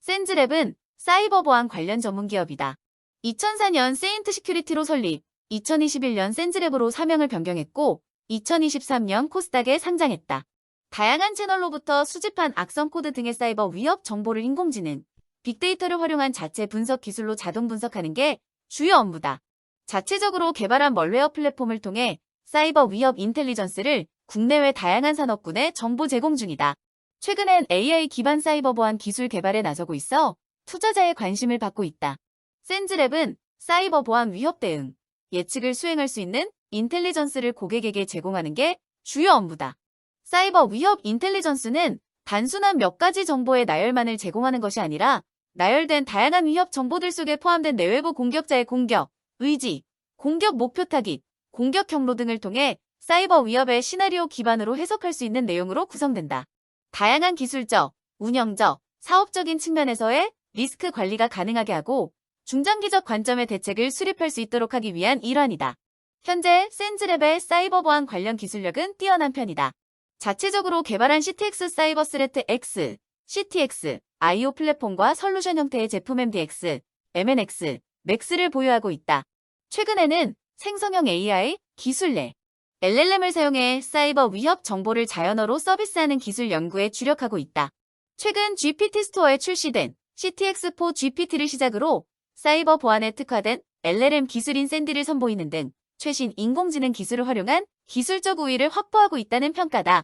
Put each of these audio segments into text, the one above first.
센즈랩은 사이버 보안 관련 전문 기업이다. 2004년 세인트 시큐리티로 설립, 2021년 센즈랩으로 사명을 변경했고 2023년 코스닥에 상장했다. 다양한 채널로부터 수집한 악성 코드 등의 사이버 위협 정보를 인공지능, 빅데이터를 활용한 자체 분석 기술로 자동 분석하는 게 주요 업무다. 자체적으로 개발한 멀웨어 플랫폼을 통해 사이버 위협 인텔리전스를 국내외 다양한 산업군에 정보 제공 중이다. 최근엔 AI 기반 사이버 보안 기술 개발에 나서고 있어 투자자의 관심을 받고 있다. 센즈랩은 사이버 보안 위협 대응, 예측을 수행할 수 있는 인텔리전스를 고객에게 제공하는 게 주요 업무다. 사이버 위협 인텔리전스는 단순한 몇 가지 정보의 나열만을 제공하는 것이 아니라 나열된 다양한 위협 정보들 속에 포함된 내외부 공격자의 공격, 의지, 공격 목표 타깃, 공격 경로 등을 통해 사이버 위협의 시나리오 기반으로 해석할 수 있는 내용으로 구성된다. 다양한 기술적, 운영적, 사업적인 측면에서의 리스크 관리가 가능하게 하고 중장기적 관점의 대책을 수립할 수 있도록 하기 위한 일환이다. 현재 센즈랩의 사이버 보안 관련 기술력은 뛰어난 편이다. 자체적으로 개발한 CTX 사이버 스레트 X, CTX, IO 플랫폼과 솔루션 형태의 제품 MDX, MNX, 맥스를 보유하고 있다. 최근에는 생성형 AI, 기술 내 LLM을 사용해 사이버 위협 정보를 자연어로 서비스하는 기술 연구에 주력하고 있다. 최근 GPT 스토어에 출시된 CTX4 GPT를 시작으로 사이버 보안에 특화된 LLM 기술인 샌디를 선보이는 등 최신 인공지능 기술을 활용한 기술적 우위를 확보하고 있다는 평가다.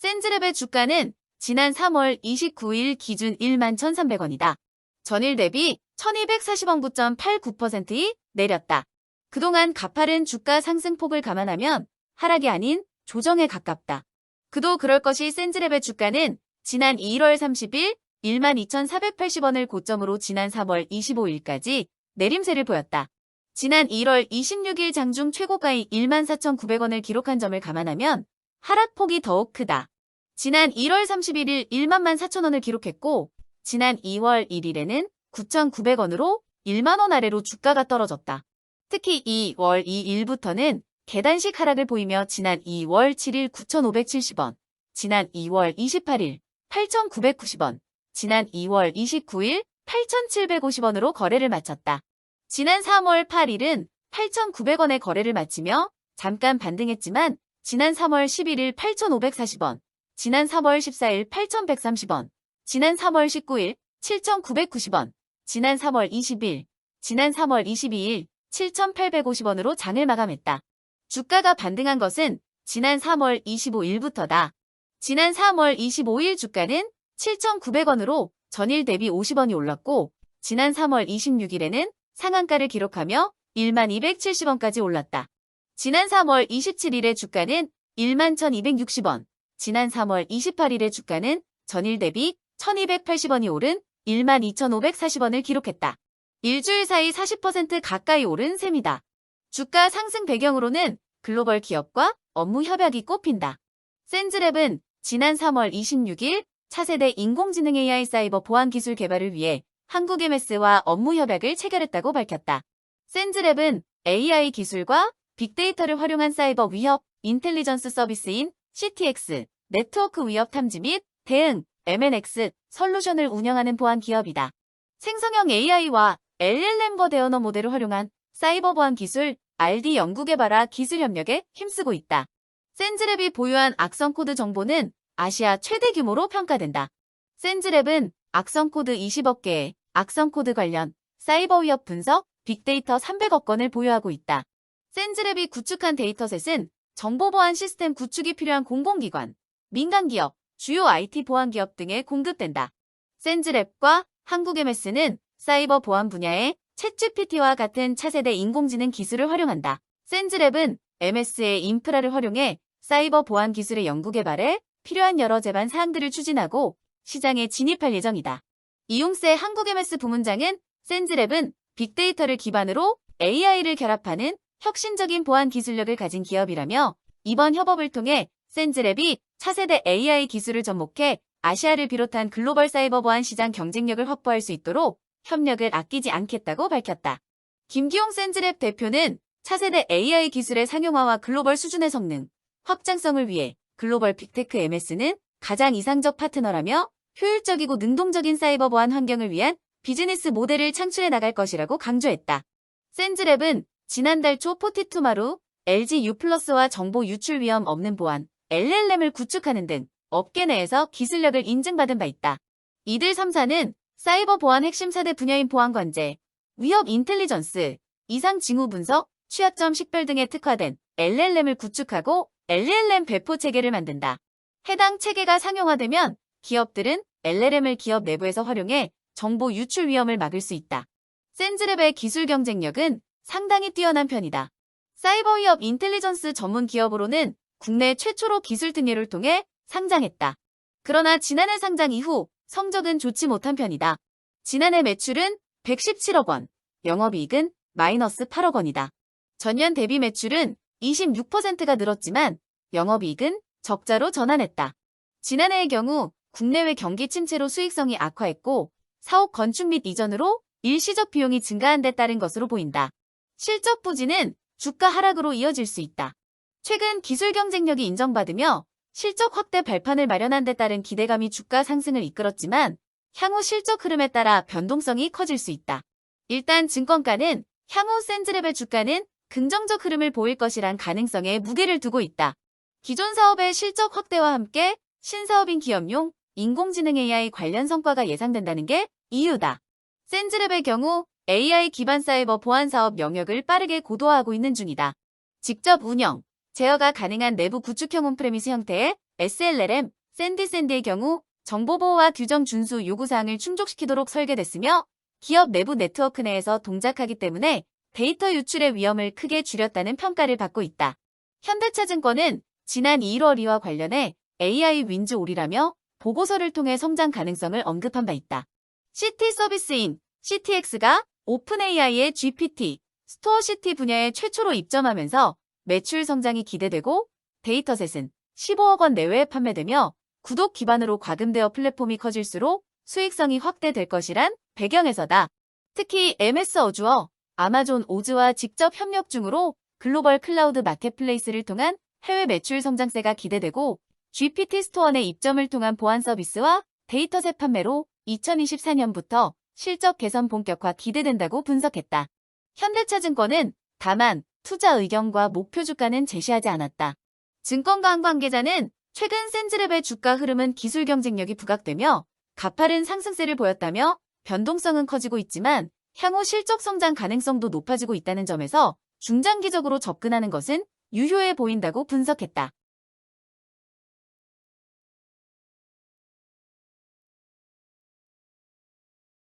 센즈랩의 주가는 지난 3월 29일 기준 11,300원이다. 전일 대비 1240원 9.89%이 내렸다. 그동안 가파른 주가 상승폭을 감안하면 하락이 아닌 조정에 가깝다. 그도 그럴 것이 센즈랩의 주가는 지난 1월 30일 12,480원을 고점으로 지난 3월 25일까지 내림세를 보였다. 지난 1월 26일 장중 최고가인 14,900원을 기록한 점을 감안하면 하락폭이 더욱 크다. 지난 1월 31일 14,000원을 기록했고 지난 2월 1일에는 9,900원으로 1만원 아래로 주가가 떨어졌다. 특히 2월 2일부터는 계단식 하락을 보이며 지난 2월 7일 9,570원, 지난 2월 28일 8,990원, 지난 2월 29일 8,750원으로 거래를 마쳤다. 지난 3월 8일은 8,900원에 거래를 마치며 잠깐 반등했지만 지난 3월 11일 8,540원, 지난 3월 14일 8,130원, 지난 3월 19일 7,990원, 지난 3월 20일, 지난 3월 22일 7,850원으로 장을 마감했다. 주가가 반등한 것은 지난 3월 25일부터다. 지난 3월 25일 주가는 7,900원으로 전일 대비 50원이 올랐고 지난 3월 26일에는 상한가를 기록하며 11,270원까지 올랐다. 지난 3월 27일의 주가는 11,260원, 지난 3월 28일의 주가는 전일 대비 1,280원이 오른 12,540원을 기록했다. 일주일 사이 40% 가까이 오른 셈이다. 주가 상승 배경으로는 글로벌 기업과 업무 협약이 꼽힌다. 센즈랩은 지난 3월 26일 차세대 인공지능 AI 사이버 보안 기술 개발을 위해 한국 MS와 업무 협약을 체결했다고 밝혔다. 센즈랩은 AI 기술과 빅데이터를 활용한 사이버 위협 인텔리전스 서비스인 CTX, 네트워크 위협 탐지 및 대응, MNX, 솔루션을 운영하는 보안 기업이다. 생성형 AI와 LLM 거대 언어 모델을 활용한 사이버 보안 기술 RD 연구개발화 기술 협력에 힘쓰고 있다. 센즈랩이 보유한 악성 코드 정보는 아시아 최대 규모로 평가된다. 센즈랩은 악성 코드 20억 개의 악성 코드 관련 사이버 위협 분석 빅데이터 300억 건을 보유하고 있다. 센즈랩이 구축한 데이터셋은 정보보안 시스템 구축이 필요한 공공기관, 민간기업, 주요 IT 보안기업 등에 공급된다. 센즈랩과 한국 MS는 사이버 보안 분야의 챗GPT와 같은 차세대 인공지능 기술을 활용한다. 센즈랩은 MS의 인프라를 활용해 사이버 보안 기술의 연구 개발에 필요한 여러 제반 사항들을 추진하고 시장에 진입할 예정이다. 이용세 한국 MS 부문장은 센즈랩은 빅데이터를 기반으로 AI를 결합하는 혁신적인 보안 기술력을 가진 기업이라며 이번 협업을 통해 센즈랩이 차세대 AI 기술을 접목해 아시아를 비롯한 글로벌 사이버 보안 시장 경쟁력을 확보할 수 있도록 협력을 아끼지 않겠다고 밝혔다. 김기용 센즈랩 대표는 차세대 AI 기술의 상용화와 글로벌 수준의 성능, 확장성을 위해 글로벌 빅테크 MS는 가장 이상적 파트너라며 효율적이고 능동적인 사이버 보안 환경을 위한 비즈니스 모델을 창출해 나갈 것이라고 강조했다. 센즈랩은 지난달 초 포티투마루, LG U+와 정보 유출 위험 없는 보안, LLM을 구축하는 등 업계 내에서 기술력을 인증받은 바 있다. 이들 3사는 사이버 보안 핵심 4대 분야인 보안관제, 위협 인텔리전스, 이상 징후 분석, 취약점 식별 등에 특화된 LLM을 구축하고 LLM 배포 체계를 만든다. 해당 체계가 상용화되면 기업들은 LLM을 기업 내부에서 활용해 정보 유출 위험을 막을 수 있다. 센즈랩의 기술 경쟁력은 상당히 뛰어난 편이다. 사이버 위협 인텔리전스 전문 기업으로는 국내 최초로 기술 특례를 통해 상장했다. 그러나 지난해 상장 이후 성적은 좋지 못한 편이다. 지난해 매출은 117억 원, 영업이익은 마이너스 8억 원이다. 전년 대비 매출은 26%가 늘었지만 영업이익은 적자로 전환했다. 지난해의 경우 국내외 경기 침체로 수익성이 악화했고 사옥 건축 및 이전으로 일시적 비용이 증가한 데 따른 것으로 보인다. 실적 부진은 주가 하락으로 이어질 수 있다. 최근 기술 경쟁력이 인정받으며 실적 확대 발판을 마련한 데 따른 기대감이 주가 상승을 이끌었지만 향후 실적 흐름에 따라 변동성이 커질 수 있다. 일단 증권가는 향후 센즈랩의 주가는 긍정적 흐름을 보일 것이란 가능성에 무게를 두고 있다. 기존 사업의 실적 확대와 함께 신사업인 기업용 인공지능 AI 관련 성과가 예상된다는 게 이유다. 센즈랩의 경우 AI 기반 사이버 보안 사업 영역을 빠르게 고도화하고 있는 중이다. 직접 운영, 제어가 가능한 내부 구축형 온프레미스 형태의 SLLM, 샌디샌드의 경우 정보보호와 규정 준수 요구사항을 충족시키도록 설계됐으며 기업 내부 네트워크 내에서 동작하기 때문에 데이터 유출의 위험을 크게 줄였다는 평가를 받고 있다. 현대차증권은 지난 1월 이와 관련해 AI 윈즈 올이라며 보고서를 통해 성장 가능성을 언급한 바 있다. CT 서비스인 CTX가 오픈AI의 GPT, 스토어시티 분야에 최초로 입점하면서 매출 성장이 기대되고 데이터셋은 15억 원 내외에 판매되며 구독 기반으로 과금되어 플랫폼이 커질수록 수익성이 확대될 것이란 배경에서다. 특히 MS 어주어, 아마존 오즈와 직접 협력 중으로 글로벌 클라우드 마켓플레이스를 통한 해외 매출 성장세가 기대되고 GPT 스토어 내 입점을 통한 보안 서비스와 데이터셋 판매로 2024년부터 실적 개선 본격화 기대된다고 분석했다. 현대차증권은 다만 투자 의견과 목표 주가는 제시하지 않았다. 증권가 관계자는 최근 센즈랩의 주가 흐름은 기술 경쟁력이 부각되며 가파른 상승세를 보였다며 변동성은 커지고 있지만 향후 실적 성장 가능성도 높아지고 있다는 점에서 중장기적으로 접근하는 것은 유효해 보인다고 분석했다.